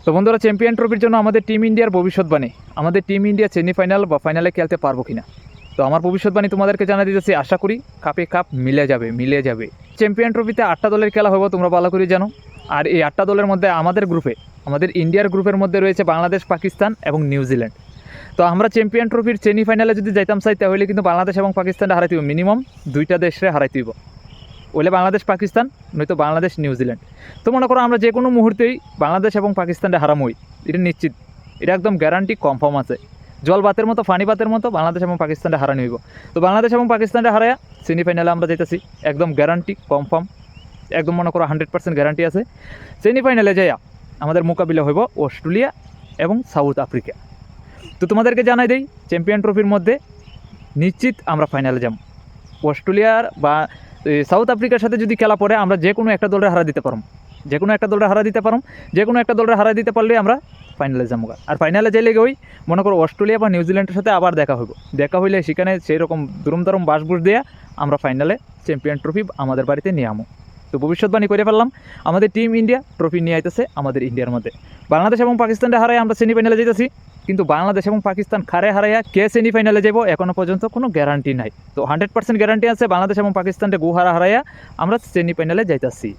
তো বন্ধুরা, চ্যাম্পিয়ন ট্রফির জন্য আমাদের টিম ইন্ডিয়ার ভবিষ্যৎবাণী, আমাদের টিম ইন্ডিয়া সেমিফাইনাল বা ফাইনালে খেলতে পারবো কিনা। তো আমার ভবিষ্যৎবাণী তোমাদেরকে জানা দিতেছি, আশা করি কাপে কাপ মিলে যাবে। চ্যাম্পিয়ন ট্রফিতে 8টা দলের খেলা হবে, তোমরা ভালো করে জানো। আর এই 8টা দলের মধ্যে আমাদের ইন্ডিয়ার গ্রুপের মধ্যে রয়েছে বাংলাদেশ, পাকিস্তান এবং নিউজিল্যান্ড। তো আমরা চ্যাম্পিয়ন ট্রফির সেমিফাইনালে যদি যাইতাম চাই, তাহলে কিন্তু বাংলাদেশ এবং পাকিস্তানটা হারাইতে হইব, মিনিমাম 2টা দেশে হারাইতে হইব। ওইলে বাংলাদেশ পাকিস্তান, নয়তো বাংলাদেশ নিউজিল্যান্ড। তো মনে করো আমরা যে কোনো মুহূর্তেই বাংলাদেশ এবং পাকিস্তানটা হারামই, এটা নিশ্চিত, এটা একদম গ্যারান্টি কনফার্ম আছে। জল বাতের মতো, পানি বাতের মতো বাংলাদেশ এবং পাকিস্তানটা হারানো হইব। তো বাংলাদেশ এবং পাকিস্তানটা হারায়া সেমিফাইনালে আমরা যাইতেছি, একদম গ্যারান্টি কনফার্ম, একদম মনে করো 100% গ্যারান্টি আছে। সেমিফাইনালে যাইয়া আমাদের মোকাবিলা হইব অস্ট্রেলিয়া এবং সাউথ আফ্রিকা। তো তোমাদেরকে জানাই দেই, চ্যাম্পিয়ন ট্রফির মধ্যে নিশ্চিত আমরা ফাইনালে যাব। অস্ট্রেলিয়ার বা সাউথ আফ্রিকার সাথে যদি খেলা পড়ে, আমরা যে কোনো একটা দলের হারা দিতে পারব, যে কোনো একটা দলের হারা দিতে পারলে আমরা ফাইনালে যাবো। আর ফাইনালে যাইলে ওই মনে করো অস্ট্রেলিয়া বা নিউজিল্যান্ডের সাথে আবার দেখা হইলে সেখানে সেই রকম দুরম বাসবুস দিয়ে আমরা ফাইনালে চ্যাম্পিয়ন ট্রফি আমাদের বাড়িতে নিয়ে আমো। তো ভবিষ্যৎবাণী করে ফেললাম, আমাদের টিম ইন্ডিয়া ট্রফি নিয়ে আইতেছে আমাদের ইন্ডিয়ার মধ্যে। বাংলাদেশ এবং পাকিস্তানটা হারাই আমরা সেমিফাইনালে যেতেছি, কিন্তু বাংলাদেশ এবং পাকিস্তান হারাইয়া কে সেমিফাইনালে যাব এখনও পর্যন্ত কোনো গ্যারান্টি নাই। তো 100% গ্যারান্টি আছে বাংলাদেশ এবং পাকিস্তানকে হারাইয়া আমরা সেমিফাইনালে যাইতেছি।